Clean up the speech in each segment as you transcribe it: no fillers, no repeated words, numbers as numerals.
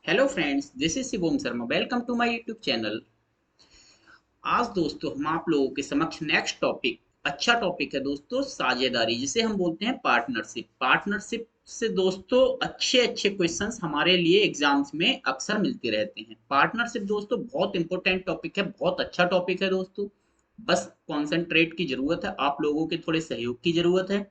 Hello friends, this is Shivam Sharma. Welcome to my YouTube channel. आज दोस्तों हम आप लोगों के समक्ष नेक्स्ट टॉपिक, अच्छा टॉपिक है दोस्तों, साझेदारी, जिसे हम बोलते हैं पार्टनरशिप। पार्टनरशिप से दोस्तों अच्छे अच्छे क्वेश्चंस हमारे लिए एग्जाम्स में अक्सर मिलते रहते हैं। पार्टनरशिप दोस्तों बहुत इंपॉर्टेंट टॉपिक है, बहुत अच्छा टॉपिक है दोस्तों। बस कॉन्सेंट्रेट की जरूरत है, आप लोगों के थोड़े सहयोग की जरूरत है।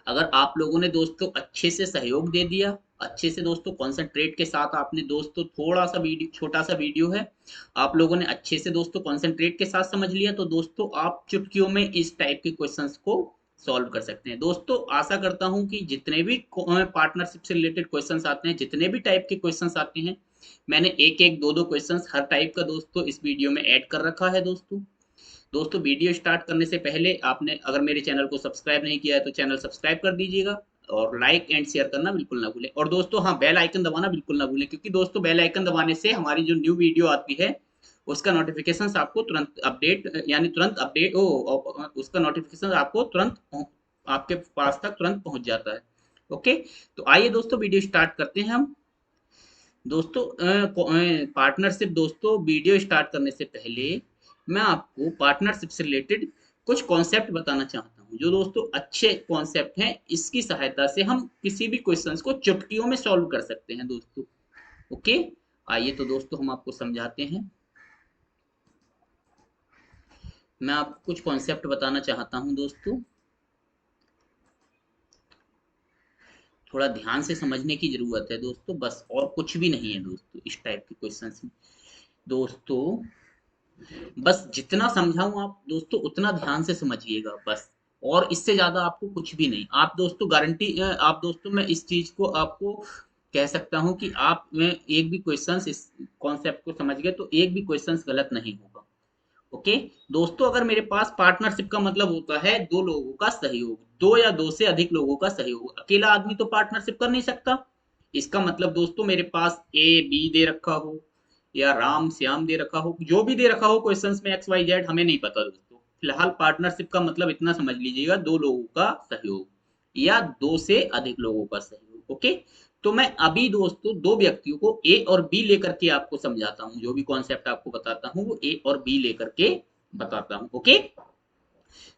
अगर आप लोगों ने दोस्तों अच्छे से सहयोग दे दिया, अच्छे से दोस्तों कॉन्सेंट्रेट के साथ आपने दोस्तों थोड़ा सा वीडियो, छोटा सा वीडियो है, आप लोगों ने अच्छे से दोस्तों कॉन्सेंट्रेट के साथ समझ लिया, तो दोस्तों आप चुटकियों में इस टाइप के क्वेश्चंस को सॉल्व कर सकते हैं। दोस्तों आशा करता हूं कि जितने भी पार्टनरशिप से रिलेटेड क्वेश्चंस आते हैं, जितने भी टाइप के क्वेश्चंस आते हैं, मैंने एक एक दो दो क्वेश्चंस हर टाइप का दोस्तों इस वीडियो में ऐड कर रखा है। दोस्तों वीडियो स्टार्ट करने से पहले आपने अगर मेरे चैनल को सब्सक्राइब नहीं किया है तो चैनल सब्सक्राइब कर दीजिएगा, और लाइक एंड शेयर करना बिल्कुल ना भूलें। और दोस्तों हाँ, बेल आइकन दबाना बिल्कुल ना भूलें, क्योंकि दोस्तों बेल आइकन दबाने से हमारी जो न्यू वीडियो आती है उसका नोटिफिकेशन आपको तुरंत अपडेट, यानी तुरंत अपडेट उसका नोटिफिकेशन आपको तुरंत आपके पास तक तुरंत पहुंच जाता है। ओके, तो आइए दोस्तों वीडियो स्टार्ट करते हैं हम। दोस्तों पार्टनरशिप, दोस्तों वीडियो स्टार्ट करने से पहले मैं आपको पार्टनरशिप से रिलेटेड कुछ कॉन्सेप्ट बताना चाहता हूं, जो दोस्तों अच्छे कॉन्सेप्ट हैं। इसकी सहायता से हम किसी भी क्वेश्चंस को चुटकियों में सॉल्व कर सकते हैं दोस्तों। ओके, आइए तो दोस्तों हम आपको समझाते हैं। मैं आपको कुछ कॉन्सेप्ट बताना चाहता हूं दोस्तों, थोड़ा ध्यान से समझने की जरूरत है दोस्तों, बस और कुछ भी नहीं है दोस्तों इस टाइप के क्वेश्चंस में। दोस्तों बस जितना समझाऊं आप दोस्तों उतना ध्यान से समझिएगा बस, और इससे ज्यादा आपको कुछ भी नहीं। आप दोस्तों गारंटी, आप दोस्तों मैं इस चीज को आपको कह सकता हूं कि आप में एक भी क्वेश्चंस इस कॉन्सेप्ट को समझ गए तो एक भी क्वेश्चंस गलत नहीं होगा। ओके दोस्तों, अगर मेरे पास पार्टनरशिप का मतलब होता है दो लोगों का सहयोग, दो या दो से अधिक लोगों का सहयोग। अकेला आदमी तो पार्टनरशिप कर नहीं सकता। इसका मतलब दोस्तों मेरे पास ए बी दे रखा हो, या राम श्याम दे रखा हो, जो भी दे रखा हो क्वेश्चंस में, एक्स वाई जेड, हमें नहीं पता दोस्तों। फिलहाल पार्टनरशिप का मतलब इतना समझ लीजिएगा, दो लोगों का सहयोग या दो से अधिक लोगों का सहयोग। ओके, तो मैं अभी दोस्तों दो व्यक्तियों को ए और बी लेकर के आपको समझाता हूं, जो भी कॉन्सेप्ट आपको बताता हूं वो ए और बी लेकर के बताता हूं। ओके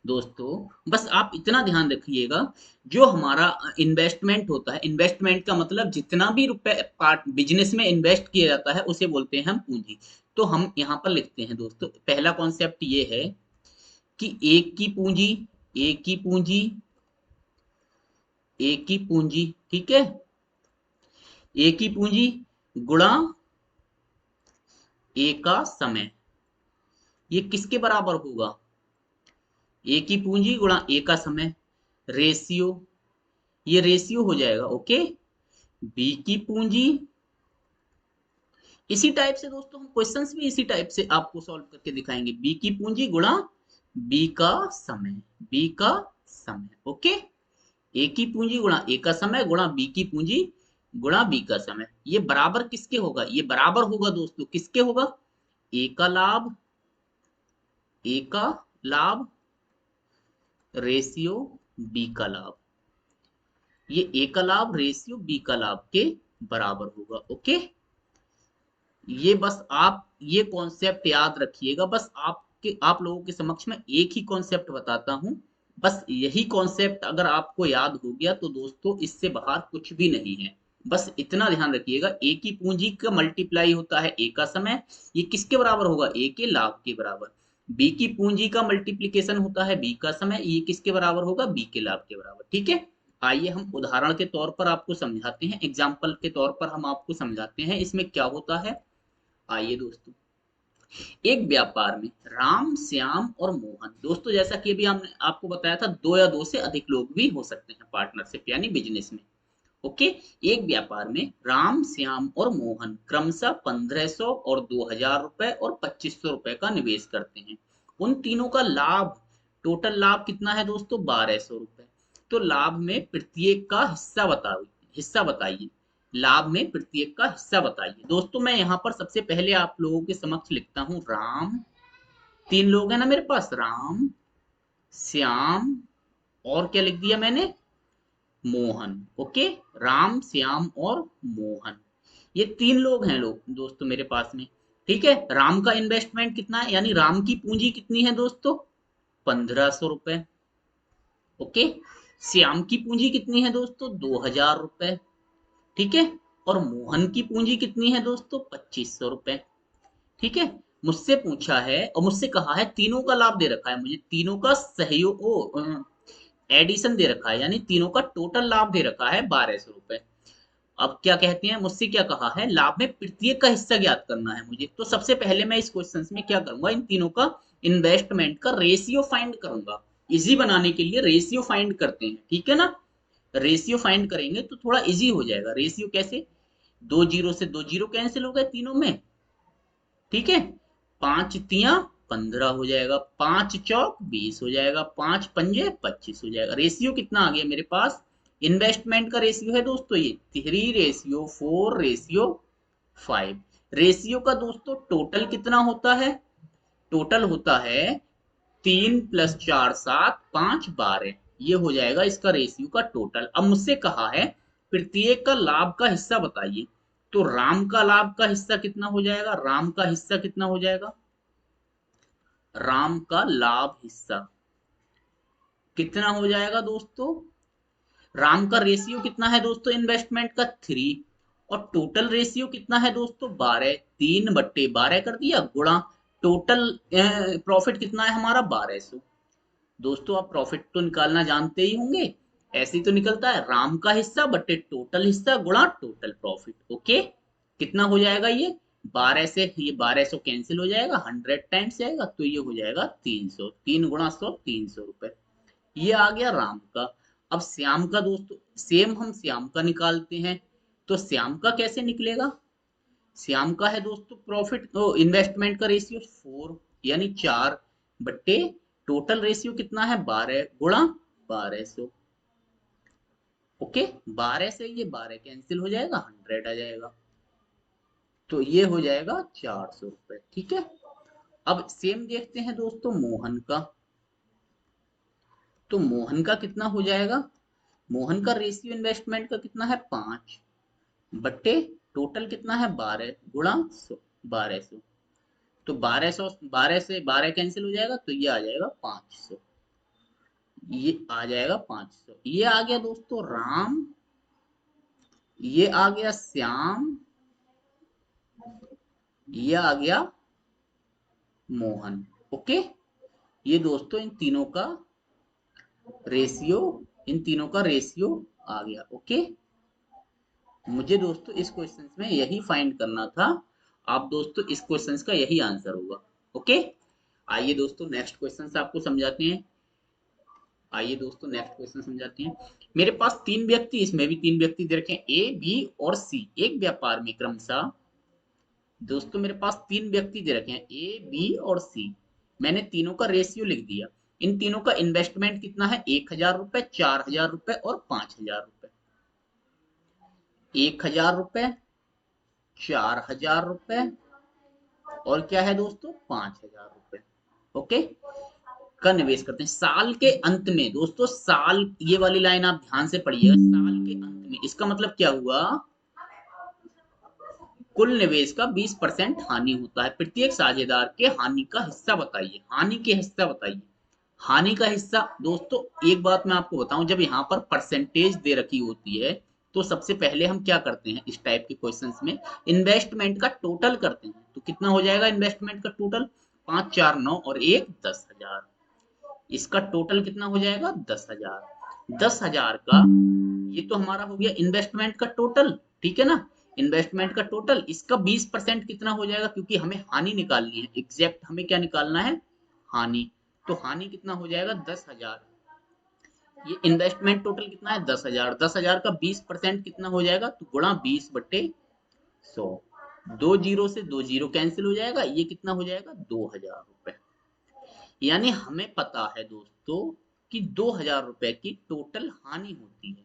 दोस्तों, बस आप इतना ध्यान रखिएगा, जो हमारा इन्वेस्टमेंट होता है, इन्वेस्टमेंट का मतलब जितना भी रुपए पार्ट बिजनेस में इन्वेस्ट किया जाता है उसे बोलते हैं हम पूंजी। तो हम यहाँ पर लिखते हैं दोस्तों, पहला कॉन्सेप्ट ये है कि एक की पूंजी, एक की पूंजी, एक की पूंजी, ठीक है, एक की पूंजी गुणा ए का समय, ये किसके बराबर होगा? ए की पूंजी गुणा ए का समय, रेशियो, ये रेशियो हो जाएगा। ओके, बी की पूंजी, इसी टाइप से दोस्तों हम क्वेश्चंस भी इसी टाइप से आपको सॉल्व करके दिखाएंगे। बी की पूंजी गुणा बी का समय, बी का समय। ओके, ए की पूंजी गुणा ए का समय गुणा बी की पूंजी गुणा बी का समय, ये बराबर किसके होगा? ये बराबर होगा दोस्तों किसके होगा? ए का लाभ, ए का लाभ रेशियो बी का लाभ, ये ए का लाभ रेशियो बी का लाभ के बराबर होगा। ओके, ये बस आप ये कॉन्सेप्ट याद रखिएगा। बस आपके, आप लोगों के समक्ष में एक ही कॉन्सेप्ट बताता हूं, बस यही कॉन्सेप्ट अगर आपको याद हो गया तो दोस्तों इससे बाहर कुछ भी नहीं है। बस इतना ध्यान रखिएगा, ए की पूंजी का मल्टीप्लाई होता है ए का समय, ये किसके बराबर होगा? ए के लाभ के बराबर। बी की पूंजी का मल्टीप्लीकेशन होता है बी का समय, ये किसके बराबर होगा? बी के लाभ के बराबर। ठीक है, आइए हम उदाहरण के तौर पर आपको समझाते हैं, एग्जाम्पल के तौर पर हम आपको समझाते हैं इसमें क्या होता है। आइए दोस्तों, एक व्यापार में राम श्याम और मोहन, दोस्तों जैसा कि अभी हमने आपको बताया था, दो या दो से अधिक लोग भी हो सकते हैं पार्टनरशिप यानी बिजनेस में। ओके, एक व्यापार में राम श्याम और मोहन क्रमशः 1500 और 2000 रुपए और 2500 रुपए का निवेश करते हैं। उन तीनों का लाभ, टोटल लाभ कितना है दोस्तों? 1200 रुपए। तो लाभ में प्रत्येक का हिस्सा बताओ, हिस्सा बताइए, लाभ में प्रत्येक का हिस्सा बताइए। दोस्तों मैं यहाँ पर सबसे पहले आप लोगों के समक्ष लिखता हूँ राम, तीन लोग हैं ना मेरे पास, राम श्याम और क्या लिख दिया मैंने? मोहन। ओके, राम श्याम और मोहन, ये 3 लोग हैं लोग दोस्तों मेरे पास में। ठीक है, राम का इन्वेस्टमेंट कितना है, यानी राम की पूंजी कितनी है दोस्तों, 1500 रुपए। ओके, श्याम की पूंजी कितनी है दोस्तों, 2000 रुपए। ठीक है, और मोहन की पूंजी कितनी है दोस्तों, 2500 रुपए। ठीक है, मुझसे पूछा है और मुझसे कहा है तीनों का लाभ दे रखा है मुझे, तीनों का सहयोग एडिशन दे रखा है, यानी तीनों का टोटल लाभ दे रखा है 1200 रुपए। अब क्या कहते हैं, मुझसे क्या कहा है, लाभ में प्रत्येक का हिस्सा ज्ञात करना है मुझे। तो सबसे पहले मैं इस क्वेश्चन में क्या करूंगा, इन तीनों का इन्वेस्टमेंट का रेशियो फाइंड करूंगा। इजी बनाने के लिए रेशियो फाइंड करते हैं, ठीक है ना। रेशियो फाइंड करेंगे तो थोड़ा इजी हो जाएगा। रेशियो कैसे, 2 जीरो से 2 जीरो कैंसिल हो गए तीनों में। ठीक है, 5 तिया 15 हो जाएगा, 5 चौक 20 हो जाएगा, 5 पंजे 25 हो जाएगा। रेशियो कितना आ गया मेरे पास, इन्वेस्टमेंट का रेशियो है दोस्तों ये 3:4:5। रेशियो का दोस्तों टोटल कितना होता है, टोटल होता है 3 + 4 7 5 12। ये हो जाएगा इसका रेशियो का टोटल। अब मुझसे कहा है प्रत्येक का लाभ का हिस्सा बताइए। तो राम का लाभ का हिस्सा कितना हो जाएगा, राम का हिस्सा कितना हो जाएगा, राम का लाभ हिस्सा कितना हो जाएगा दोस्तों। राम का रेशियो कितना है दोस्तों इन्वेस्टमेंट का, 3। और टोटल रेशियो कितना है दोस्तों, 12। 3/12 कर दिया गुणा टोटल प्रॉफिट कितना है हमारा, 1200। दोस्तों आप प्रॉफिट तो निकालना जानते ही होंगे, ऐसे ही तो निकलता है, राम का हिस्सा बटे टोटल हिस्सा गुणा टोटल प्रॉफिट। ओके, कितना हो जाएगा ये, 12 से ये 1200 कैंसिल हो जाएगा, 100 टाइम्स जाएगा तो ये हो जाएगा 300। 3 × 100 300 रुपए। ये आ गया राम का। अब श्याम का दोस्तों सेम हम श्याम का निकालते हैं। तो श्याम का कैसे निकलेगा, श्याम का है दोस्तों प्रॉफिट इन्वेस्टमेंट का रेशियो 4, यानी 4 बट्टे टोटल रेशियो कितना है, 12 गुणा 1200। ओके, 12 से ये 12 कैंसिल हो जाएगा, 100 आ जाएगा, तो ये हो जाएगा 400 रुपए। ठीक है, अब सेम देखते हैं दोस्तों मोहन का। तो मोहन का कितना हो जाएगा, मोहन का रेशियो इन्वेस्टमेंट का कितना है, 5 बट्टे टोटल कितना है, 12 गुणा 1200। तो 1200, 12 से 12 कैंसिल हो जाएगा तो ये आ जाएगा 500। ये आ जाएगा 500। ये आ गया दोस्तों राम, ये आ गया श्याम, ये आ गया मोहन। ओके, ये दोस्तों इन तीनों का रेशियो, इन तीनों का रेशियो आ गया। ओके, मुझे दोस्तों इस क्वेश्चन में यही फाइंड करना था। आप दोस्तों इस क्वेश्चन का यही आंसर होगा। ओके, आइए दोस्तों नेक्स्ट क्वेश्चन आपको समझाते हैं। आइए दोस्तों नेक्स्ट क्वेश्चन समझाते हैं। मेरे पास 3 व्यक्ति, इसमें भी 3 व्यक्ति दे रखे हैं, ए बी और सी, एक व्यापार में क्रमशः। दोस्तों मेरे पास 3 व्यक्ति दे रखे हैं, ए बी और सी। मैंने तीनों का रेशियो लिख दिया। इन तीनों का इन्वेस्टमेंट कितना है, 1000 रुपए, 4000 रुपए और 5000 रुपए। 1000 रुपए, 4000 रुपए और क्या है दोस्तों, 5000 रुपए। ओके, का निवेश करते हैं साल के अंत में। दोस्तों साल, ये वाली लाइन आप ध्यान से पढ़िएगा, साल के अंत में, इसका मतलब क्या हुआ, कुल निवेश का 20% हानि होता है। प्रत्येक साझेदार के हानि का हिस्सा बताइए, हानि के हिस्सा बताइए। हानि का हिस्सा दोस्तों एक बात मैं आपको बताऊं, जब यहाँ पर परसेंटेज दे रखी होती है तो सबसे पहले हम क्या करते हैं इस टाइप के क्वेश्चंस में, इन्वेस्टमेंट का टोटल करते हैं। तो कितना हो जाएगा इन्वेस्टमेंट का टोटल, 5 4 9 और 1 10,000। इसका टोटल कितना हो जाएगा, 10,000। 10,000 का ये तो हमारा हो गया इन्वेस्टमेंट का टोटल। ठीक है ना, इन्वेस्टमेंट का टोटल, इसका 20% कितना हो जाएगा, क्योंकि हमें हानि निकालनी है, एग्जैक्ट हमें क्या निकालना है, हानि। तो हानि कितना हो जाएगा, 10,000। ये इन्वेस्टमेंट टोटल कितना है, 10,000। 10,000 का 20% कितना हो जाएगा, तो गुणा 20/100। 2 जीरो से 2 जीरो कैंसिल हो जाएगा, ये कितना हो जाएगा, 2,000 रुपए। यानी हमें पता है दोस्तों कि 2,000 रुपए की टोटल हानि होती है।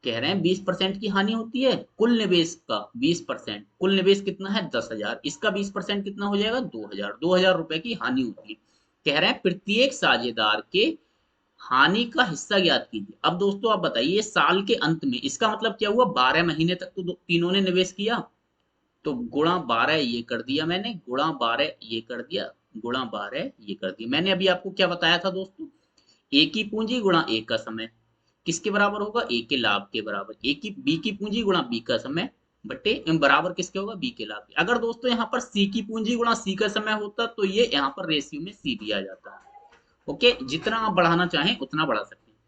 कह रहे हैं 20% की हानि होती है, कुल निवेश का 20%, कुल निवेश कितना है, 10,000, इसका 20% कितना हो जाएगा, 2,000। 2,000 रुपए की हानि होती है। कह रहे हैं प्रत्येक साझेदार के हानि का हिस्सा ज्ञात कीजिए। अब दोस्तों आप बताइए साल के अंत में, इसका मतलब क्या हुआ, 12 महीने तक तो तीनों ने निवेश किया, तो गुणा 12 ये कर दिया मैंने, गुणा 12 ये कर दिया, गुणा 12 ये कर दिया। मैंने अभी आपको क्या बताया था दोस्तों, ए की पूंजी गुणा ए का समय किसके बराबर होगा, ए के लाभ के बराबर। ए की बी की पूंजी गुणा बी का समय बटे बराबर किसके होगा, बी के लाभ के। अगर दोस्तों यहाँ पर सी की पूंजी गुणा सी का समय होता तो ये यहाँ पर रेशियो में सी भी आ जाता है। ओके, जितना आप बढ़ाना चाहें उतना बढ़ा सकते हैं।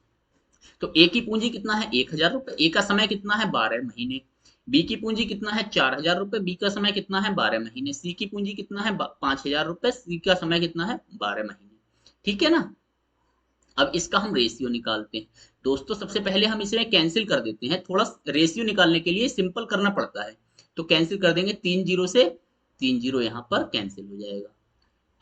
तो ए की पूंजी कितना है, 1,000 रुपए, ए का समय कितना है, 12 महीने। बी की पूंजी कितना है, 4,000 रुपए, बी का समय कितना है, 12 महीने। सी की पूंजी कितना है, 5,000 रुपए, सी का समय कितना है, 12 महीने। ठीक है ना। अब इसका हम रेशियो निकालते हैं। दोस्तों सबसे पहले हम इसे कैंसिल कर देते हैं, थोड़ा रेशियो निकालने के लिए सिंपल करना पड़ता है। तो कैंसिल कर देंगे, 3 जीरो से 3 जीरो यहाँ पर कैंसिल हो जाएगा।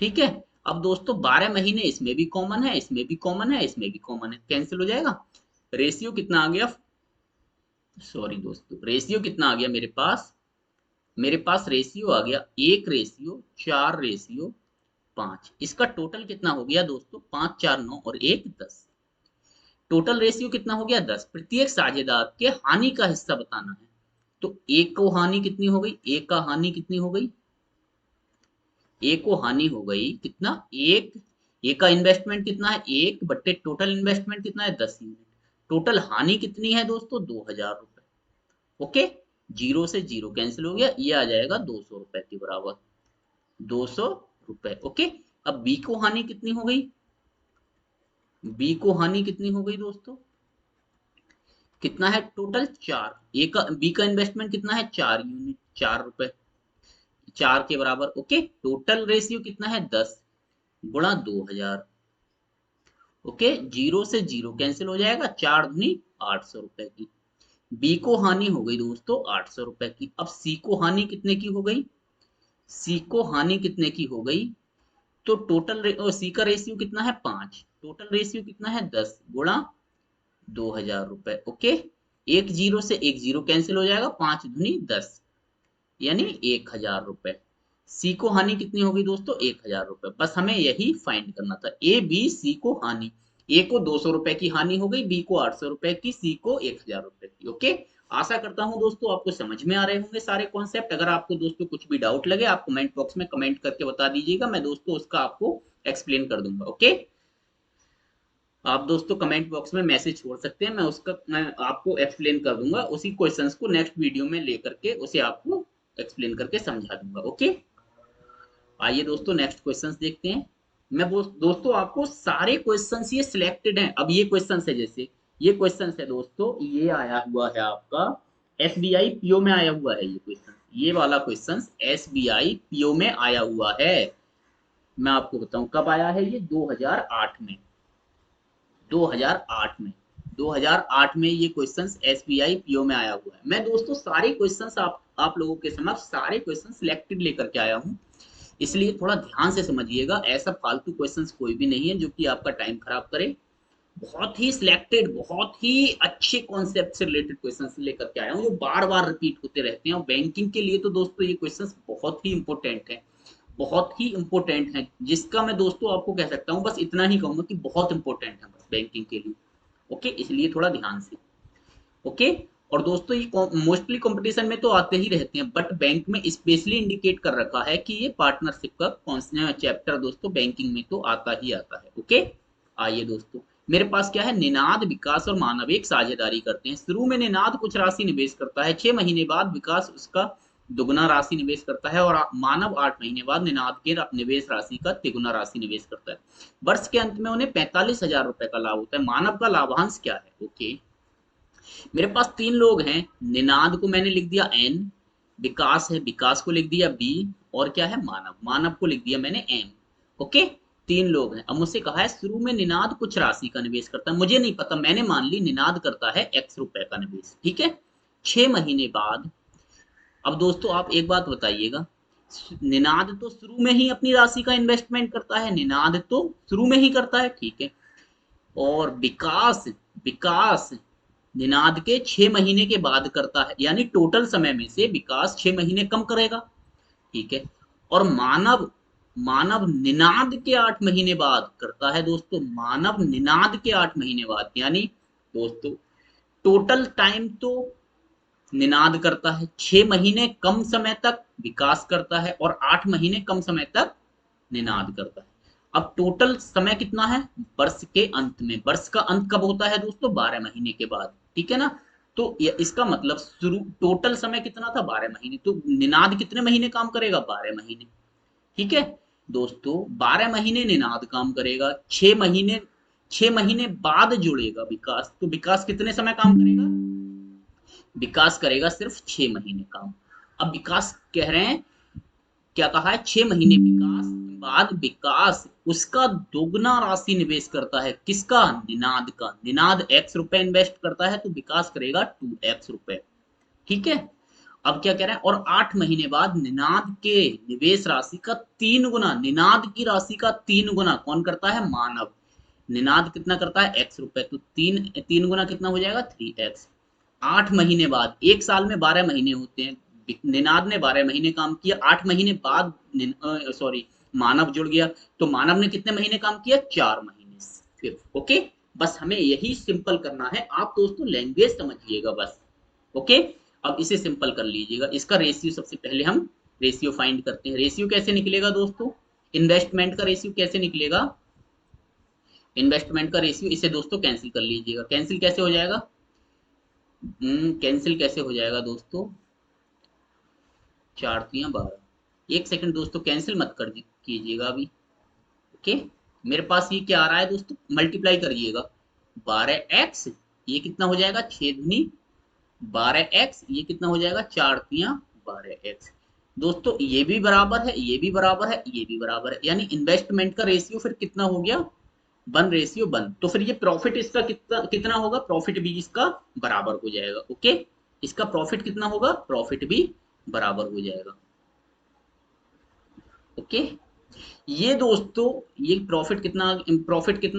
ठीक है। अब दोस्तों 12 महीने इसमें भी कॉमन है, इसमें भी कॉमन है, इसमें भी कॉमन है, कैंसिल हो जाएगा। रेशियो कितना आ गया, सॉरी दोस्तों, रेशियो कितना आ गया मेरे पास रेशियो आ गया 1:4:5। इसका टोटल कितना हो गया दोस्तों, 5 4 9 और 1 10। टोटल रेशियो कितना हो गया, 10। प्रत्येक साझेदार के हानि का हिस्सा बताना है। तो एक को हानि कितनी हो गई, एक का हानि कितनी हो गई, ए को हानि हो गई कितना, एक। ए का इन्वेस्टमेंट कितना है, एक बट्टे टोटल इन्वेस्टमेंट कितना है, 10 यूनिट। टोटल हानि कितनी है दोस्तों, 2,000 रुपए। ओके, जीरो से जीरो कैंसिल हो गया, ये आ जाएगा 200 रुपए के बराबर, 200 रुपए। ओके। अब बी को हानि कितनी हो गई, बी को हानि कितनी हो गई दोस्तों, कितना है टोटल, 4। ए का बी का इन्वेस्टमेंट कितना है, 4 यूनिट, 4 रुपए, 4 के बराबर। ओके, टोटल रेशियो कितना है, 10 गुणा 2,000। ओके, जीरो से जीरो कैंसिल हो जाएगा, 4 दूनी 800 रुपए की। बी को हानि हो गई दोस्तों 800 रुपए की। अब सी को हानि कितने की हो गई, सी को हानि कितने की हो गई, तो टोटल सी का रेशियो कितना है, 5। टोटल रेशियो कितना है, 10 गुणा 2,000 रुपए। ओके, एक जीरो से एक जीरो कैंसिल हो जाएगा, 5 दूनी 10 यानी 1,000 रुपए। सी को हानि कितनी होगी दोस्तों, 1,000 रुपए। बस हमें यही फाइंड करना था, ए बी सी को हानि। ए को 200 रुपए की हानि हो गई, बी को 800 रुपए की, सी को 1,000 रुपए की। ओके, आशा करता हूं दोस्तों आपको समझ में आ रहे होंगे सारे कॉन्सेप्ट। अगर आपको दोस्तों कुछ भी डाउट लगे, आप कमेंट बॉक्स में कमेंट करके बता दीजिएगा, मैं दोस्तों उसका आपको एक्सप्लेन कर दूंगा। ओके, आप दोस्तों कमेंट बॉक्स में मैसेज छोड़ सकते हैं, मैं आपको एक्सप्लेन कर दूंगा उसी क्वेश्चंस को, नेक्स्ट वीडियो में लेकर के उसे आपको एक्सप्लेन करके समझा दूंगा। ओके, आइए दोस्तों नेक्स्ट क्वेश्चंस देखते हैं। मैं दोस्तों आपको सारे क्वेश्चंस ये सिलेक्टेड हैं। अब ये क्वेश्चंस है, जैसे ये क्वेश्चंस है दोस्तों, ये आया हुआ है आपका एसबीआई पीओ में आया हुआ है ये क्वेश्चन, ये वाला क्वेश्चन एसबीआई पीओ में आया हुआ है। मैं आपको बताऊं कब आया है ये, 2008 में, 2008 में, 2008 में ये क्वेश्चंस एसबीआई पीओ में आया हुआ है। मैं दोस्तों सारे क्वेश्चंस आप लोगों के समक्ष सारे क्वेश्चन सिलेक्टेड लेकर के आया हूं, इसलिए थोड़ा ध्यान से समझिएगा। ऐसा फालतू क्वेश्चंस कोई भी नहीं है जो कि आपका टाइम खराब करे। बहुत ही सिलेक्टेड, बहुत ही अच्छे कॉन्सेप्ट से रिलेटेड क्वेश्चंस लेकर के आया हूँ, जो बार बार रिपीट होते रहते हैं। और बैंकिंग के लिए तो दोस्तों ये क्वेश्चंस बहुत ही इंपॉर्टेंट है, बहुत ही इंपॉर्टेंट है, जिसका मैं दोस्तों आपको कह सकता हूँ, बस इतना ही कहूंगा कि बहुत इंपॉर्टेंट है बस बैंकिंग के लिए। ओके, इसलिए थोड़ा ध्यान से। ओके, और दोस्तों ये मोस्टली कंपटीशन में तो आते ही रहते हैं, बट बैंक में स्पेशली इंडिकेट कर रखा है कि ये पार्टनरशिप का कौन सा चैप्टर दोस्तों बैंकिंग में तो आता ही आता है। ओके, आइए दोस्तों, मेरे पास क्या है, निनाद विकास और मानव एक साझेदारी करते हैं। शुरू में निनाद कुछ राशि निवेश करता है, 6 महीने बाद विकास उसका दुगुना राशि निवेश करता है, और मानव 8 महीने बाद निनाद के निवेश राशि का तिगुना राशि निवेश करता है। वर्ष के अंत में उन्हें 45,000 रुपए का लाभ होता है। मानव का लाभांश क्या है। ओके, मेरे पास 3 लोग हैं, निनाद को मैंने लिख दिया एन, विकास है, विकास को लिख दिया बी, और क्या है, मानव, मानव को लिख दिया मैंने एम। ओके, 3 लोग हैं। अब मुझसे कहा है शुरू में निनाद कुछ राशि का निवेश करता है, मुझे नहीं पता, मैंने मान ली निनाद करता है x रुपए का निवेश। ठीक है, 6 महीने बाद। अब दोस्तों आप एक बात बताइएगा, निनाद तो शुरू में ही अपनी राशि का इन्वेस्टमेंट करता है, निनाद तो शुरू में ही करता है, ठीक है। और विकास, विकास निनाद के 6 महीने के बाद करता है, यानी टोटल समय में से विकास 6 महीने कम करेगा, ठीक है। और मानव मानव निनाद के 8 महीने बाद करता है दोस्तों, मानव निनाद के 8 महीने बाद, यानी दोस्तों टोटल टाइम तो निनाद करता है, 6 महीने कम समय तक विकास करता है और 8 महीने कम समय तक निनाद करता है। अब टोटल समय कितना है वर्ष के अंत में, वर्ष का अंत कब होता है दोस्तों, 12 महीने के बाद, ठीक है ना। तो इसका मतलब शुरू टोटल समय कितना था 12 महीने, तो निनाद कितने महीने काम करेगा 12 महीने, ठीक है दोस्तों। 12 महीने निनाद काम करेगा, 6 महीने बाद जुड़ेगा विकास, तो विकास कितने समय काम करेगा, विकास करेगा सिर्फ 6 महीने काम। अब विकास कह रहे हैं, क्या कहा है, 6 महीने विकास बाद विकास उसका दोगुना राशि निवेश करता है, किसका, निनाद का। निनाद x रुपए इन्वेस्ट करता है तो विकास करेगा 2x रुपए, ठीक है। अब क्या कह रहा है, और 8 महीने बाद निनाद के निवेश राशि का 3 गुना, निनाद की राशि का 3 गुना कौन करता है, मानव। निनाद कितना करता है x रुपए, तो 3 गुना कितना हो जाएगा 3x। 8 महीने बाद, एक साल में 12 महीने होते हैं, निनाद ने 12 महीने काम किया, 8 महीने बाद सॉरी मानव जुड़ गया, तो मानव ने कितने महीने काम किया, 4 महीने सिर्फ, ओके। बस हमें यही सिंपल करना है, आप दोस्तों लैंग्वेज समझिएगा बस, ओके। अब इसे सिंपल कर लीजिएगा, इसका रेशियो सबसे पहले हम रेशियो फाइंड करते हैं। रेशियो कैसे निकलेगा दोस्तों, इन्वेस्टमेंट का रेशियो कैसे निकलेगा, इन्वेस्टमेंट का रेशियो, इसे दोस्तों कैंसिल कर लीजिएगा। कैंसिल कैसे हो जाएगा, कैंसिल कैसे हो जाएगा दोस्तों, 4 × 12, एक सेकंड दोस्तों, कैंसिल मत कर कीजिएगा अभी, ओके। मेरे पास ये क्या आ रहा है दोस्तों, मल्टीप्लाई करिएगा, 12x ये कितना हो जाएगा, 6×12x ये कितना हो जाएगा, 4×12x। दोस्तों ये भी बराबर है, ये भी बराबर है, ये भी बराबर है, यानी इन्वेस्टमेंट का रेशियो फिर कितना हो गया, 1:1, तो फिर ये प्रॉफिट इसका कितना कितना होगा, प्रॉफिट भी इसका बराबर हो जाएगा, ओके। इसका प्रॉफिट कितना होगा, प्रॉफिट भी बराबर हो जाएगा, ओके। ये दोस्तों ये प्रॉफिट कितना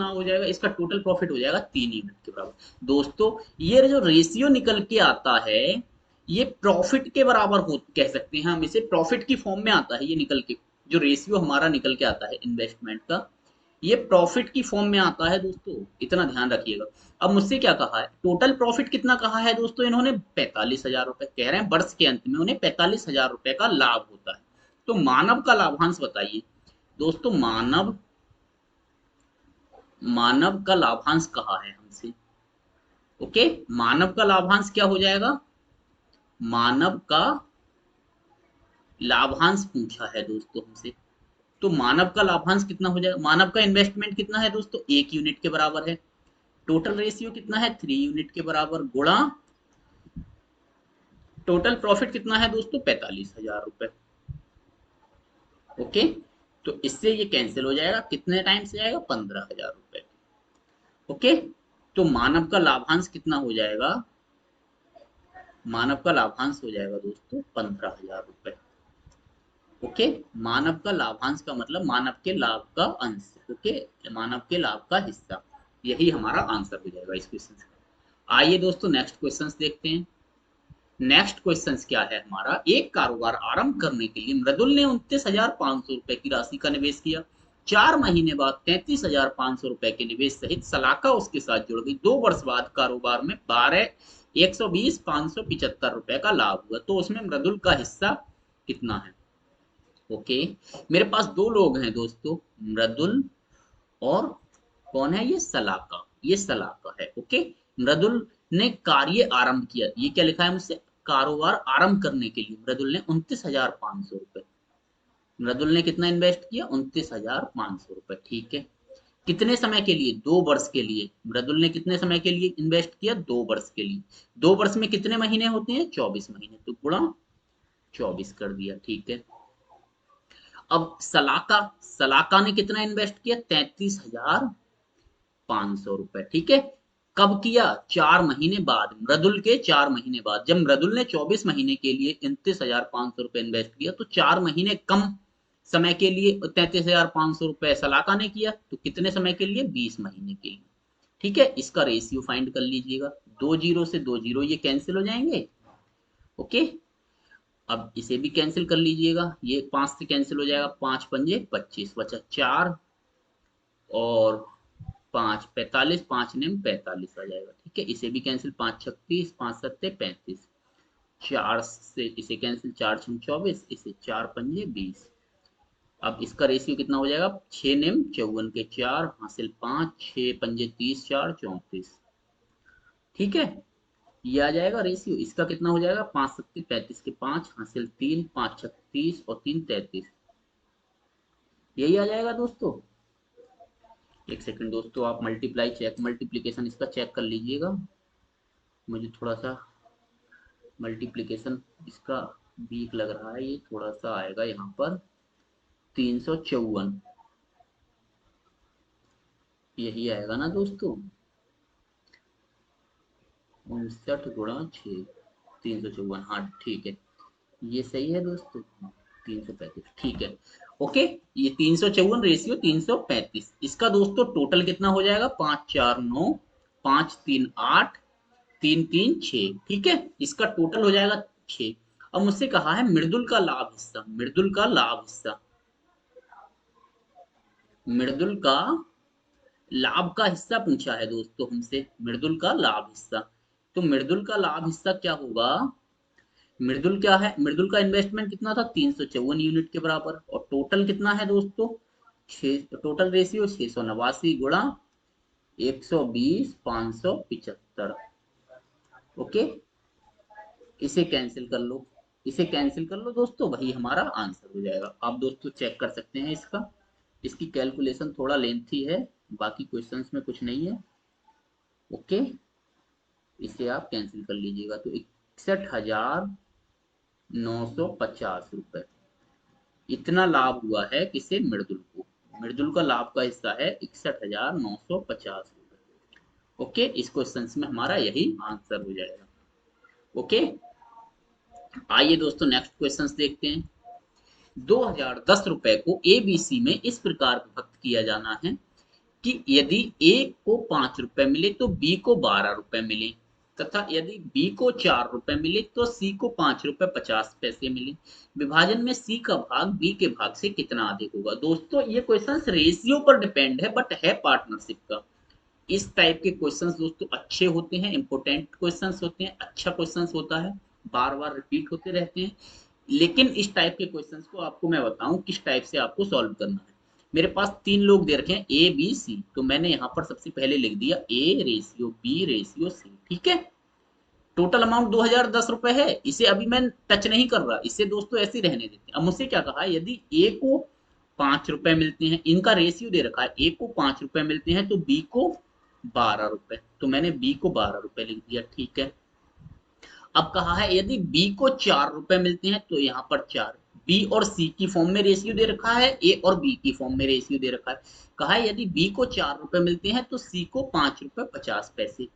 हो जाएगा, इसका टोटल प्रॉफिट हो जाएगा 3 यूनिट के बराबर। दोस्तों ये जो रेशियो निकल के आता है, ये प्रॉफिट के बराबर हो कह सकते हैं हम इसे, प्रॉफिट की फॉर्म में आता है ये निकल के, जो रेशियो हमारा निकल के आता है इन्वेस्टमेंट का, ये प्रॉफिट की फॉर्म में आता है दोस्तों, इतना ध्यान रखिएगा। अब मुझसे क्या कहा है, टोटल प्रॉफिट कितना कहा है दोस्तों, इन्होंने 45,000 रुपए कह रहे हैं, वर्ष के अंत में उन्हें 45,000 रुपए का लाभ होता है। तो मानव का लाभांश बताइए दोस्तों, मानव मानव का लाभांश कहा है हमसे, ओके। मानव का लाभांश क्या हो जाएगा, मानव का लाभांश पूछा है दोस्तों हमसे, तो मानव का लाभांश कितना हो जाएगा, मानव का इन्वेस्टमेंट कितना है दोस्तों, 1 यूनिट के बराबर है, टोटल रेशियो कितना है 3 यूनिट के बराबर, गुणा टोटल प्रॉफिट कितना है दोस्तों 45,000 रुपए, ओके। तो इससे ये कैंसिल हो जाएगा, कितने टाइम से जाएगा, 15,000 रुपए, ओके। तो मानव का लाभांश कितना हो जाएगा, मानव का लाभांश हो जाएगा दोस्तों 15,000 रुपए, ओके। मानव का लाभांश का मतलब मानव के लाभ का अंश, ओके, मानव के लाभ का हिस्सा, यही हमारा आंसर हो जाएगा इस क्वेश्चन का। आइए दोस्तों नेक्स्ट क्वेश्चन देखते हैं। नेक्स्ट क्वेश्चन क्या है हमारा, एक कारोबार आरंभ करने के लिए मृदुल ने 29,500 रुपए की राशि का निवेश किया, 4 महीने बाद 33,500 रुपए के निवेश सहित सलाका उसके साथ जुड़ गई, 2 वर्ष बाद कारोबार में 120,575 रुपए का लाभ हुआ, तो उसमें मृदुल का हिस्सा कितना है, ओके। मेरे पास दो लोग हैं दोस्तों, मृदुल और कौन है, ये सलाका, ये सलाका है, ओके। मृदुल ने कार्य आरंभ किया, ये क्या लिखा है मुझसे, कारोबार आरंभ करने के लिए मृदुल ने 29,500 रुपए, मृदुल ने कितना इन्वेस्ट किया, 29,500 रुपए, ठीक है। कितने समय के लिए, 2 वर्ष के लिए, मृदुल ने कितने समय के लिए इन्वेस्ट किया, 2 वर्ष के लिए, 2 वर्ष में कितने महीने होते हैं, 24 महीने, तो गुणा 24 कर दिया, ठीक है। अब सलाका, सलाका ने कितना इन्वेस्ट किया, 33,500 रुपए, ठीक है। कब किया, 4 महीने बाद, मृदुल के 4 महीने बाद, जब मृदुल ने 24 महीने के लिए 29,500 रुपए इन्वेस्ट किया, तो 4 महीने कम समय के लिए 33,500 रुपए सलाका ने किया, तो कितने समय के लिए, 20 महीने के लिए, ठीक है। इसका रेशियो फाइंड कर लीजिएगा, 2 जीरो से 2 जीरो ये कैंसिल हो जाएंगे, ओके। अब इसे भी कैंसिल कर लीजिएगा, ये 5 से कैंसिल हो जाएगा, 5 पंजे 25, बचा 4 और 5 45, 5 नेम 45 आ जाएगा। ठीक है, इसे भी कैंसिल, 5 36, 5 सत्ते 35, 4 से इसे कैंसिल, 4 छम 24, इसे 4 पंजे 20। अब इसका रेशियो कितना हो जाएगा, 6 नेम 54 के 4 हासिल 5, 6 पंजे 30, 4 34। ठीक है, ये आ जाएगा रेशियो। इसका कितना हो जाएगा, 5 सत्ती 35 के 5 हासिल 3, 5 36 और 3 33। यही आ जाएगा दोस्तों। एक सेकंड दोस्तों, आप मल्टीप्लाई चेक मल्टीप्लीकेशन इसका चेक कर लीजिएगा। मुझे थोड़ा सा मल्टीप्लीकेशन इसका वीक लग रहा है, ये थोड़ा सा आएगा यहाँ पर 354, यही आएगा ना दोस्तों, 59 गुणा 6, 354। हाँ ठीक है, ये सही है दोस्तों, 335। ठीक है, ओके। ये 354 रेशियो 335, इसका दोस्तों टोटल कितना हो जाएगा, 5 4 9, 5 3 8, 3 3 6। ठीक है, इसका टोटल हो जाएगा 6। अब मुझसे कहा है मृदुल का लाभ हिस्सा, मृदुल का लाभ हिस्सा, मृदुल का लाभ का हिस्सा पूछा है दोस्तों हमसे, मृदुल का लाभ हिस्सा। तो मृदुल का लाभ हिस्सा क्या होगा, मृदुल क्या है, मृदुल का इन्वेस्टमेंट कितना था, 354 यूनिट के बराबर, और टोटल कितना है दोस्तों, टोटल रेशियो 689 गुणा 120 575। ओके, इसे कैंसिल कर लो, इसे कैंसिल कर लो दोस्तों, वही हमारा आंसर हो जाएगा। आप दोस्तों चेक कर सकते हैं इसका, इसकी कैलकुलेशन थोड़ा लेंथी है, बाकी क्वेश्चंस में कुछ नहीं है। ओके, इसे आप कैंसिल कर लीजिएगा, तो 61,950 रुपए इतना लाभ हुआ है किसे, मृदुल को। मृदुल का लाभ का हिस्सा है 61,950 रुपए। ओके, इस क्वेश्चन में हमारा यही आंसर हो जाएगा। ओके, आइए दोस्तों नेक्स्ट क्वेश्चन देखते हैं। 2010 रुपए को एबीसी में इस प्रकार विभक्त किया जाना है कि यदि ए को 5 रुपए मिले तो बी को 12 रुपए मिले, तथा यदि बी को 4 रुपए मिले तो सी को 5 रुपए 50 पैसे मिले। विभाजन में सी का भाग बी के भाग से कितना अधिक होगा। दोस्तों ये क्वेश्चन रेशियो पर डिपेंड है, बट है पार्टनरशिप का। इस टाइप के क्वेश्चंस दोस्तों अच्छे होते हैं, इंपोर्टेंट क्वेश्चंस होते हैं, अच्छा क्वेश्चंस होता है, बार बार रिपीट होते रहते हैं। लेकिन इस टाइप के क्वेश्चंस को आपको मैं बताऊं किस टाइप से आपको सॉल्व करना है। मेरे पास 3 लोग दे रखे हैं ए बी सी, तो मैंने यहाँ पर सबसे पहले लिख दिया A ratio B ratio C. ठीक है, टोटल अमाउंट 2010 रुपए है, इसे अभी मैं टच नहीं कर रहा, इसे दोस्तों ऐसे ही रहने देते हैं। अब मुझसे क्या कहा है, यदि ए को 5 रुपए मिलते हैं, इनका रेशियो दे रखा है, ए को 5 रुपए मिलते हैं तो बी को 12 रुपए, तो मैंने बी को 12 रुपए लिख दिया। ठीक है, अब कहा है यदि बी को 4 रुपए मिलते हैं तो यहाँ पर 4, बी और सी की फॉर्म में रेशियो दे रखा है, ए और बी की फॉर्म में रेशियो दे रखा है। कहा है यदि बी को 4 रुपए मिलते हैं तो सी को 5 रुपए 50 पैसे,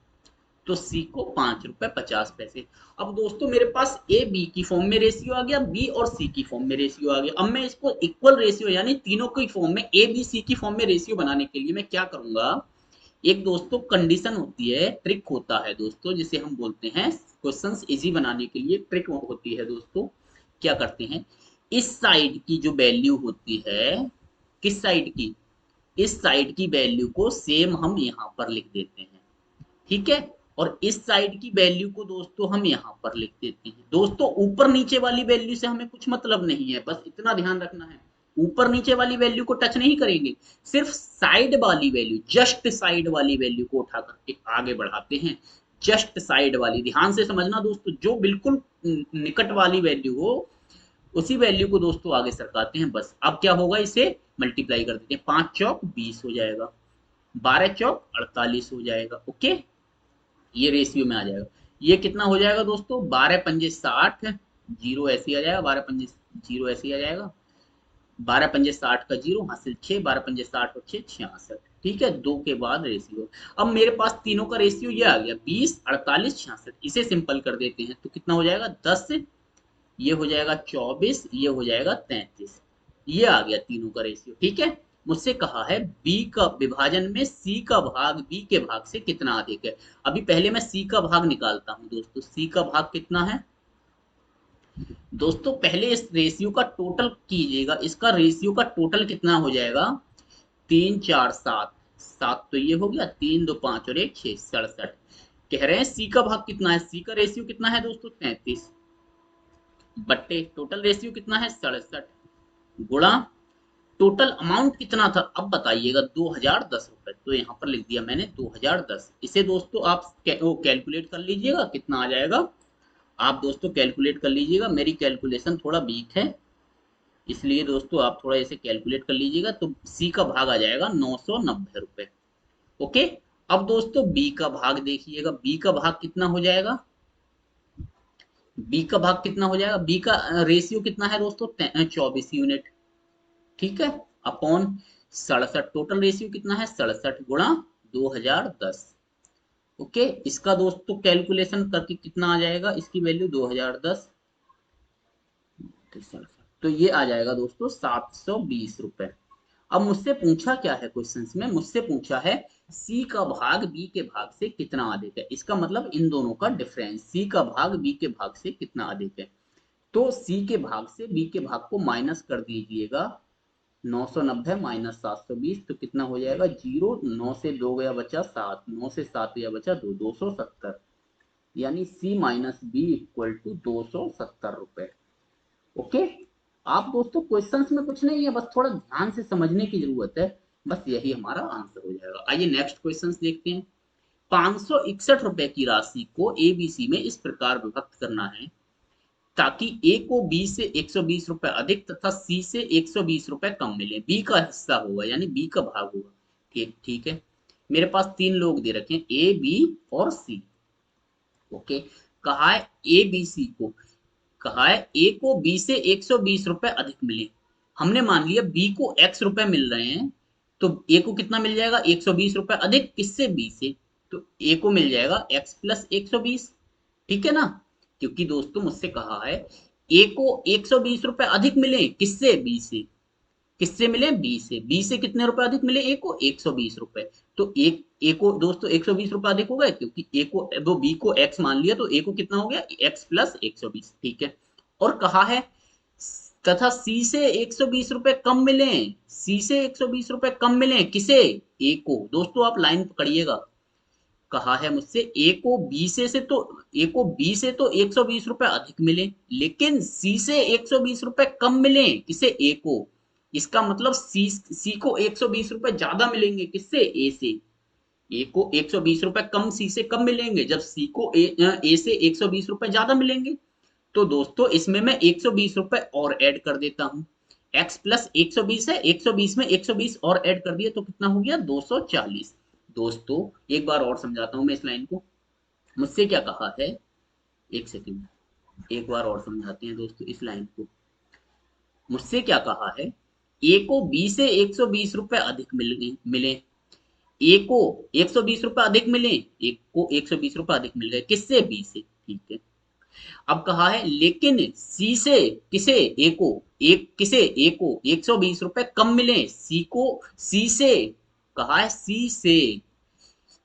तो सी को 5 रुपए 50 पैसे। अब दोस्तों मेरे पास ए बी की फॉर्म में रेशियो आ गया, बी और सी की फॉर्म में रेशियो आ गया। अब मैं इसको इक्वल रेशियो यानी तीनों की फॉर्म में ए बी सी की फॉर्म में रेशियो बनाने के लिए मैं क्या करूंगा, एक दोस्तों कंडीशन होती है, ट्रिक होता है दोस्तों, जिसे हम बोलते हैं क्वेश्चंस इजी बनाने के लिए ट्रिक होती है दोस्तों। क्या करते हैं, इस साइड की जो वैल्यू होती है, किस साइड की, इस साइड की वैल्यू को सेम हम यहाँ पर लिख देते हैं। ठीक है, और इस साइड की वैल्यू को दोस्तों हम यहाँ पर लिख देते हैं। दोस्तों ऊपर नीचे वाली वैल्यू से हमें कुछ मतलब नहीं है, बस इतना ध्यान रखना है, ऊपर नीचे वाली वैल्यू को टच नहीं करेंगे, सिर्फ साइड वाली वैल्यू, जस्ट साइड वाली वैल्यू को उठाकर आगे बढ़ाते हैं। जस्ट साइड वाली, ध्यान से समझना दोस्तों, जो बिल्कुल निकट वाली वैल्यू हो उसी वैल्यू को दोस्तों आगे सरकाते हैं बस। अब क्या होगा, इसे मल्टीप्लाई कर देते हैं, 5 चौक 20 हो जाएगा, 12 चौक 48 हो जाएगा। ओके, ये रेशियो में आ जाएगा। ये कितना हो जाएगा दोस्तों, 12 पंजे 60, जीरो ऐसे आ जाएगा, 12 पंजे जीरो ऐसे आ जाएगा, 12 पंजे 60 का जीरो हासिल 6, 12 पंजे 60 और 6 66। ठीक है, 2 के बाद रेशियो। अब मेरे पास तीनों का रेशियो ये आ गया 20 48 66, इसे सिंपल कर देते हैं तो कितना हो जाएगा 10, ये हो जाएगा 24, ये हो जाएगा 33, ये आ गया तीनों का रेशियो। ठीक है, मुझसे कहा है बी का विभाजन में सी का भाग बी के भाग से कितना अधिक है। अभी पहले मैं सी का भाग निकालता हूं दोस्तों, सी का भाग कितना है, दोस्तों पहले इस रेशियो का टोटल कीजिएगा, इसका रेशियो का टोटल कितना हो जाएगा, 3 4 7, 7 तो ये हो गया, 3 2 5 और 1 6, 67। कह रहे हैं सी का भाग कितना है, सी का रेशियो कितना है दोस्तों 33, बट्टे टोटल रेशियो कितना है 67, गुणा टोटल अमाउंट कितना था अब बताइएगा 2010 रुपए, तो यहाँ पर लिख दिया मैंने 2010। इसे दोस्तों आप कैलकुलेट कर लीजिएगा कितना आ जाएगा, आप दोस्तों कैलकुलेट कर लीजिएगा, मेरी कैलकुलेशन थोड़ा वीक है, इसलिए दोस्तों आप थोड़ा इसे कैलकुलेट कर लीजिएगा, तो सी का भाग आ जाएगा 990 रुपए। ओके, अब दोस्तों बी का भाग देखिएगा, बी का भाग कितना हो जाएगा, बी का भाग कितना हो जाएगा, बी का रेशियो कितना है दोस्तों 24 यूनिट, ठीक है, अपॉन 67, टोटल रेशियो कितना है 67 गुणा 2010। ओके, इसका दोस्तों कैलकुलेशन करके कितना आ जाएगा, इसकी वैल्यू 2010, तो ये आ जाएगा दोस्तों 720 रुपए। अब मुझसे पूछा क्या है क्वेश्चंस में, मुझसे पूछा है सी का भाग बी के भाग से कितना अधिक है, इसका मतलब इन दोनों का डिफरेंस, सी का भाग बी के भाग से कितना अधिक है। तो सी के भाग से बी के भाग को माइनस कर दीजिएगा, 990 माइनस 720 तो कितना हो जाएगा, जीरो, 9 से 2 गया बचा 7, 9 से 7 गया बचा 2, 270, यानी सी माइनस बी इक्वल टू 270 रुपए। ओके, आप दोस्तों क्वेश्चंस में कुछ नहीं है, बस थोड़ा ध्यान से समझने की जरूरत है, बस यही हमारा आंसर हो जाएगा। आइए नेक्स्ट क्वेश्चंस देखते हैं। 561 रुपए की राशि को एबीसी में इस प्रकार विभक्त करना है ताकि ए को बी से 120 रुपए अधिक तथा सी से 120 रुपए कम मिले, बी का हिस्सा होगा यानी बी का भाग होगा। ठीक ठीक है, मेरे पास तीन लोग दे रखे हैं ए बी और सी। ओके, कहा है ए बी सी को, कहा है ए को बी से 120 रुपए अधिक मिले, हमने मान लिया बी को x रुपए मिल रहे हैं, तो ए को कितना मिल जाएगा 120 रुपए अधिक, किससे, बी से, तो ए को मिल जाएगा x प्लस 120, ठीक है ना, क्योंकि दोस्तों मुझसे कहा है ए को 120 रुपए अधिक मिले, किससे, बी से, किससे मिले, बी से, बी से कितने रुपए अधिक मिले ए को 120 रुपए, तो एक ए को दोस्तों 120 रुपए अधिक हो गए, क्योंकि ए को वो बी को x मान लिया, तो ए को कितना हो गया x प्लस 120, ठीक है। और कहा है तथा सी से 120 रुपए कम मिले, सी से 120 रुपए कम मिले, किसे, ए को, दोस्तों आप लाइन पकड़िएगा, कहा है मुझसे ए को बी से तो ए को बी से तो 120 रुपए अधिक मिले, लेकिन सी से 120 रुपए कम मिले, किसे, ए को, इसका मतलब सी को 120 रुपए ज्यादा मिलेंगे, किससे, ए से, ए को 120 रुपए कम सी से कम मिलेंगे, जब सी को ए से 120 रुपए ज्यादा मिलेंगे, तो दोस्तों इसमें मैं 120 रुपए और ऐड कर देता हूं, x प्लस 120 है, 120 में 120 और ऐड कर दिए तो कितना हो गया 240। दोस्तों एक बार और समझाता हूं मैं इस लाइन को, मुझसे क्या कहा है, एक सेकंड, एक बार और समझाते हैं दोस्तों इस लाइन को, मुझसे क्या कहा है, ए को बी से 120 रुपए अधिक मिले, ए को 120 रुपए अधिक मिले, ए को 120 रुपए अधिक मिल गए, किससे, बी से, ठीक है। अब कहा है लेकिन सी से, किसे, ए को, एक किसे, ए को 120 रुपए कम मिले, सी को, सी से, कहा है सी से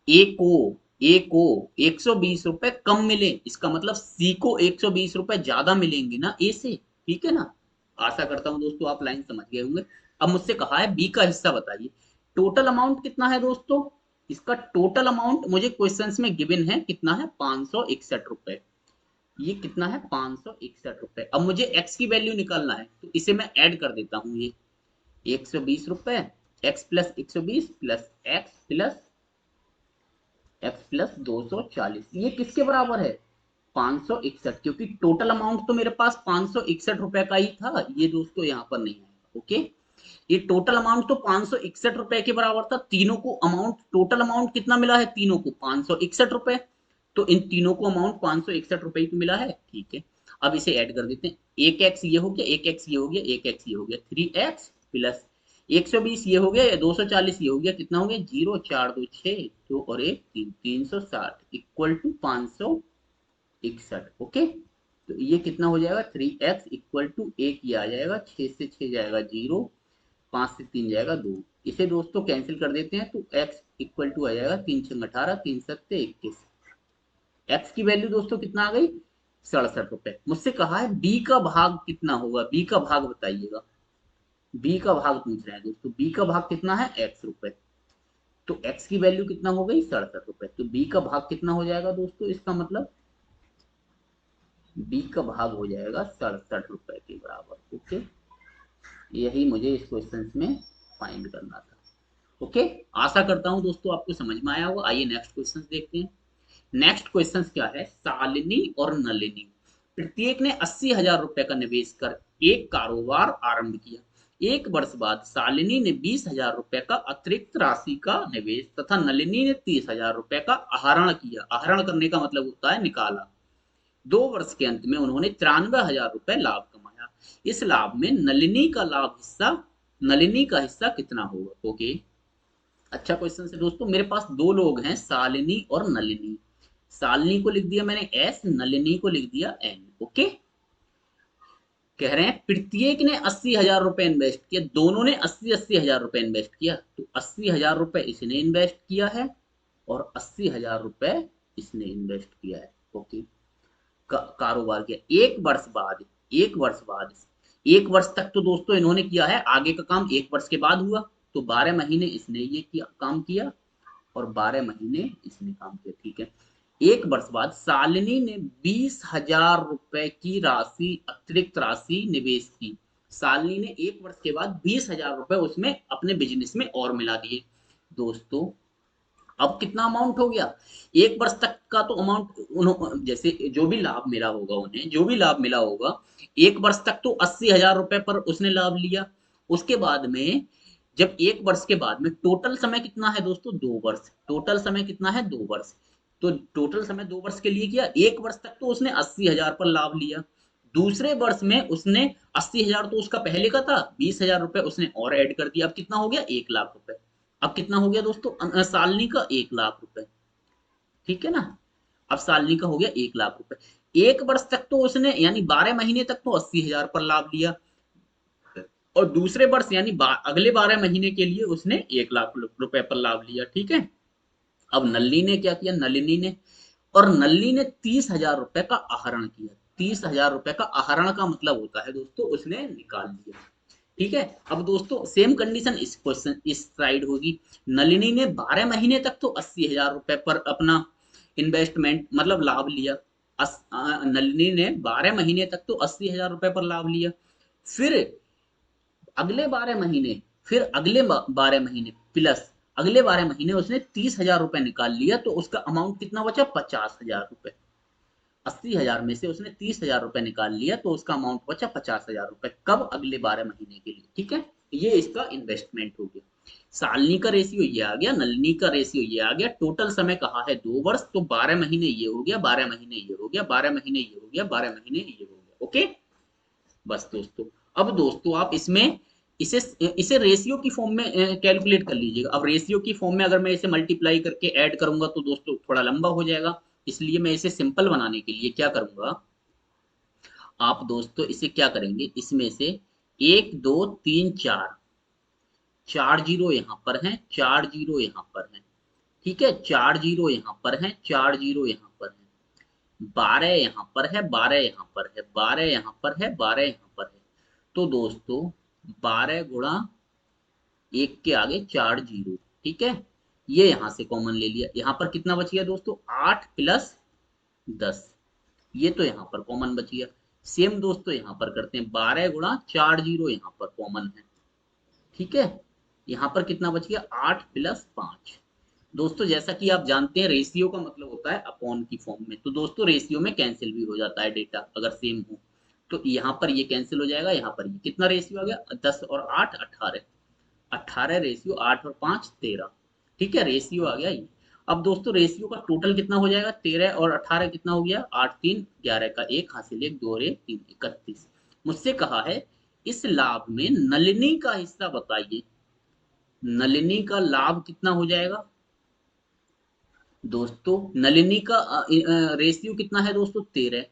ए को, ए को 120 रुपए कम मिले, इसका मतलब सी को 120 रुपए ज्यादा मिलेंगे ना ए से, ठीक है ना। आशा करता हूं दोस्तों आप लाइन समझ गए होंगे। अब मुझसे कहा है बी का हिस्सा बताइए, टोटल अमाउंट कितना है दोस्तों, इसका टोटल अमाउंट मुझे क्वेश्चंस में गिवन है कितना है 561 रुपए, ये कितना है 561 रुपए। अब मुझे x की वैल्यू निकालना है, तो इसे मैं ऐड कर देता हूं, ये 120 रुपए, x प्लस 120 प्लस 240, ये किसके बराबर है 561, क्योंकि टोटल अमाउंट तो मेरे पास 561 रुपए का ही था, ये दोस्तों यहाँ पर नहीं है। ओके, ये टोटल अमाउंट तो 561 रुपए के बराबर था, तीनों को अमाउंट, टोटल अमाउंट कितना मिला है तीनों को 561 रुपए, तो इन तीनों को अमाउंट 561 रुपए की मिला है, ठीक है। अब इसे ऐड कर देते हैं, एक एक्स ये हो गया, एक एक्स ये हो गया, एक एक्स ये हो गया, 3x प्लस 120 ये हो गया, 240 ये हो गया, कितना हो गया 0 4 2 6 2 और 1 3, 360 इक्वल टू 561। ओके, तो ये कितना हो जाएगा 3x इक्वल टू एक ये आ जाएगा, 6 से 6 जाएगा 0, 5 से 3 जाएगा 2, इसे दोस्तों कैंसिल कर देते हैं, तो x इक्वल टू आ जाएगा 3 6 18, 3 7 21, x की वैल्यू दोस्तों कितना आ गई ₹67। मुझसे कहा है बी का भाग कितना होगा, बी का भाग बताइएगा। बी का भाग पूछ रहे हैं दोस्तों, बी का भाग कितना है, ₹X। तो x की वैल्यू कितना हो गई, ₹67। तो b का भाग कितना हो जाएगा दोस्तों, इसका मतलब b का भाग हो जाएगा ₹67 के बराबर। ओके, यही मुझे इस क्वेश्चन में फाइंड करना था। ओके, आशा करता हूं दोस्तों आपको समझ में आया होगा। आइए नेक्स्ट क्वेश्चन देखते हैं। नेक्स्ट क्वेश्चन क्या है, शालिनी और नलिनी प्रत्येक ने ₹80,000 का निवेश कर एक कारोबार आरंभ किया। एक वर्ष बाद शालिनी ने ₹20,000 का अतिरिक्त राशि का निवेश तथा नलिनी ने ₹30,000 का आहरण किया। आहरण करने का मतलब होता है निकाला। 2 वर्ष के अंत में उन्होंने ₹93,000 लाभ कमाया। इस लाभ में नलिनी का हिस्सा कितना होगा। ओके, अच्छा क्वेश्चन है दोस्तों। मेरे पास दो लोग हैं, शालिनी और नलिनी। शालिनी को लिख दिया मैंने एस, नलिनी को लिख दिया एन। ओके, कह रहे हैं प्रत्येक ने ₹80,000 इन्वेस्ट किया। दोनों ने 80,000 इन्वेस्ट किया। तो ₹80,000 इसने इन्वेस्ट किया है और ₹80,000 इसने इन्वेस्ट किया है। ओके, कारोबार किया। एक वर्ष बाद 1 वर्ष तक तो दोस्तों इन्होंने किया है, आगे का काम 1 वर्ष के बाद हुआ। तो 12 महीने इसने ये किया, काम किया और 12 महीने इसने काम किया। ठीक है, 1 वर्ष बाद शालिनी ने ₹20,000 की राशि, अतिरिक्त राशि निवेश की। शालिनी ने 1 वर्ष के बाद ₹20,000 उसमें अपने बिजनेस में और मिला दिए। दोस्तों अब कितना अमाउंट हो गया, 1 वर्ष तक का तो अमाउंट, जैसे जो भी लाभ मिला होगा उन्हें, जो भी लाभ मिला होगा 1 वर्ष तक तो ₹80,000 पर उसने लाभ लिया। उसके बाद में जब 1 वर्ष के बाद में टोटल समय कितना है दोस्तों, 2 वर्ष। टोटल समय कितना है, 2 वर्ष। तो टोटल समय 2 वर्ष के लिए किया। 1 वर्ष तक तो उसने 80,000 पर लाभ लिया। दूसरे वर्ष में उसने 80,000 तो उसका पहले का था, ₹20,000 उसने और ऐड कर दिया। अब कितना हो गया, ₹1,00,000। अब कितना हो गया दोस्तों, सालनी का ₹1,00,000। ठीक है ना, अब सालनी का हो गया ₹1,00,000। 1 वर्ष तक तो उसने यानी 12 महीने तक तो 80,000 पर लाभ लिया और दूसरे वर्ष यानी अगले 12 महीने के लिए उसने ₹1,00,000 पर लाभ लिया। ठीक है, अब नलिनी ने क्या किया, नलिनी ने ₹30,000 का आहरण किया। ₹30,000 का आहरण का मतलब होता है दोस्तों उसने निकाल लिया। ठीक है, अब दोस्तों सेम कंडीशन इस क्वेश्चन इस साइड होगी। नलिनी ने 12 महीने तक तो ₹80,000 पर अपना इन्वेस्टमेंट मतलब लाभ लिया। नलिनी ने 12 महीने तक तो ₹80,000 पर लाभ लिया। फिर अगले 12 महीने, फिर अगले 12 महीने प्लस अगले 12 महीने उसने ₹30,000 निकाल लिया। तो उसका अमाउंट कितना बचा, ₹50,000। 80,000 में से उसने ₹30,000 निकाल लिया तो उसका अमाउंट बचा ₹50,000। कब, अगले 12 महीने के लिए। ठीक है, ये इसका इन्वेस्टमेंट हो गया। सालनी का रेशियो ये आ गया, नलनी का रेशियो ये आ गया। टोटल समय कहा है 2 वर्ष, तो 12 महीने ये हो गया, 12 महीने ये हो गया, 12 महीने ये हो गया, 12 महीने ये हो गया। ओके, बस दोस्तों अब दोस्तों आप इसमें इसे इसे रेशियो की फॉर्म में कैलकुलेट कर लीजिएगा। अब रेशियो की फॉर्म में अगर मैं इसे मल्टीप्लाई करके ऐड करूंगा तो दोस्तों थोड़ा लंबा हो जाएगा। इसलिए मैं इसे सिंपल बनाने के लिए क्या करूंगा, आप दोस्तों इसे क्या करेंगे, इसमें से 1 2 3 4, 4 जीरो यहाँ पर हैं, 4 जीरो यहाँ पर हैं। ठीक है, 4 जीरो यहाँ पर हैं, 4 जीरो यहाँ पर हैं। 12 यहाँ पर है, 12 यहाँ पर है, 12 यहाँ पर है, 12 यहाँ पर है। तो दोस्तों 12 गुणा 1 के आगे 4 जीरो। ठीक है, ये यहां से कॉमन ले लिया। यहां पर कितना बच गया दोस्तों, 8 + 10। ये तो यहाँ पर कॉमन बच गया। सेम दोस्तों यहाँ पर करते हैं, 12 गुणा 4 जीरो यहाँ पर कॉमन है। ठीक है, यहाँ पर कितना बच गया, 8 + 5। दोस्तों जैसा कि आप जानते हैं रेशियो का मतलब होता है अपॉन की फॉर्म में। तो दोस्तों रेशियो में कैंसिल भी हो जाता है डेटा अगर सेम हो। तो यहाँ पर ये कैंसिल हो जाएगा, यहाँ पर ये कितना रेशियो आ गया, 10 और 8 18। 18 रेशियो 8 और 5 13। ठीक है, रेशियो आ गया ये। अब दोस्तों रेशियो का टोटल कितना हो जाएगा, 13 और 18 कितना हो गया, 8 3 11 का 1 हासिल 1 2 और 1 3 31। मुझसे कहा है इस लाभ में नलिनी का हिस्सा बताइए। नलिनी का लाभ कितना हो जाएगा दोस्तों, नलिनी का रेशियो कितना है दोस्तों, 13।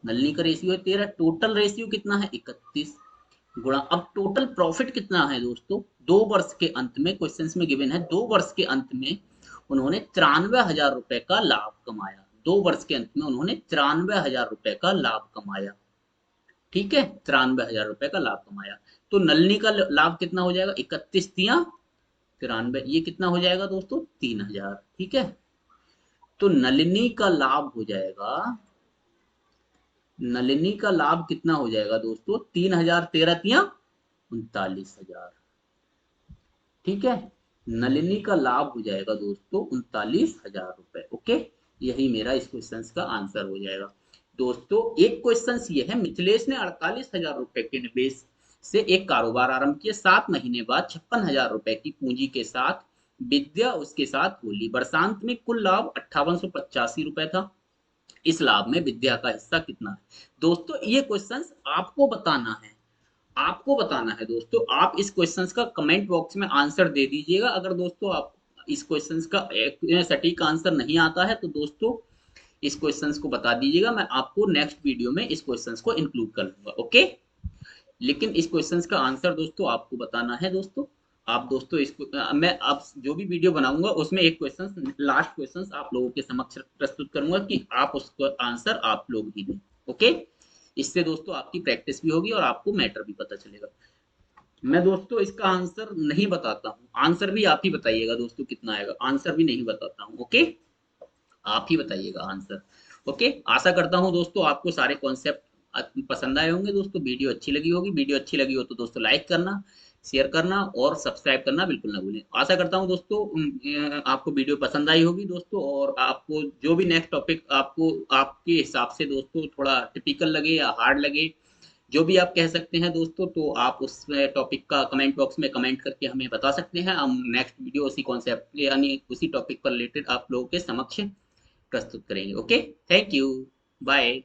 नलिनी का रेशियो है 13, टोटल रेशियो कितना है 31 गुणा। अब टोटल प्रॉफिट कितना है दोस्तों, 2 वर्ष के अंत में, क्वेश्चन में गिवन है 2 वर्ष के अंत में उन्होंने ₹93,000 का लाभ कमाया। 2 वर्ष के अंत में उन्होंने 93,000 रुपए का लाभ कमाया। ठीक है, 93,000 रुपए का लाभ कमाया। तो नलिनी का लाभ कितना हो जाएगा, 31 तिया 93, ये कितना हो जाएगा दोस्तों, 3,000। ठीक है, तो नलिनी का लाभ हो जाएगा, नलिनी का लाभ कितना हो जाएगा दोस्तों, 3,000 13 तिया 39,000। ठीक है, नलिनी का लाभ हो जाएगा दोस्तों 39,000 रुपए। ओके, यही मेरा इस क्वेश्चन का आंसर हो जाएगा। दोस्तों एक क्वेश्चन ये है, मिथिलेश ने 48,000 रुपए के निवेश से एक कारोबार आरंभ किया। 7 महीने बाद 56,000 रुपए की पूंजी के साथ विद्या उसके साथ बोली। वर्षांत में कुल लाभ 5885 रुपए था। इस लाभ में विद्या का हिस्सा कितना है। दोस्तों ये क्वेश्चंस आपको बताना है, आपको बताना है दोस्तों। आप इस क्वेश्चंस का कमेंट बॉक्स में आंसर दे दीजिएगा। अगर दोस्तों आप इस क्वेश्चंस का एक सटीक आंसर नहीं आता है तो दोस्तों इस क्वेश्चंस को बता दीजिएगा, मैं आपको नेक्स्ट वीडियो में इस क्वेश्चंस को इंक्लूड कर लूंगा। ओके, लेकिन इस क्वेश्चंस का आंसर दोस्तों आपको बताना है दोस्तों। आप दोस्तों इसको मैं अब जो भी वीडियो बनाऊंगा उसमें एक क्वेश्चन, लास्ट क्वेश्चन आप लोगों के समक्ष प्रस्तुत करूंगा कि आप उसका आंसर आप लोग ही दें। ओके, इससे दोस्तों आपकी प्रैक्टिस भी होगी और आपको मैटर भी पता चलेगा। मैं दोस्तों इसका आंसर नहीं बताता हूँ, आंसर भी आप ही बताइएगा दोस्तों कितना आएगा, आंसर भी नहीं बताता हूँ। ओके, आप ही बताइएगा आंसर। ओके, आशा करता हूँ दोस्तों आपको सारे कॉन्सेप्ट पसंद आए होंगे। दोस्तों वीडियो अच्छी लगी होगी, वीडियो अच्छी लगी हो तो दोस्तों लाइक करना, शेयर करना और सब्सक्राइब करना बिल्कुल ना भूलें। आशा करता हूँ दोस्तों आपको वीडियो पसंद आई होगी दोस्तों, और आपको जो भी नेक्स्ट टॉपिक आपको आपके हिसाब से दोस्तों थोड़ा टिपिकल लगे या हार्ड लगे, जो भी आप कह सकते हैं दोस्तों, तो आप उस टॉपिक का कमेंट बॉक्स में कमेंट करके हमें बता सकते हैं। हम नेक्स्ट वीडियो उसी कॉन्सेप्ट यानी उसी टॉपिक पर रिलेटेड आप लोगों के समक्ष प्रस्तुत करेंगे। Okay, thank you, bye.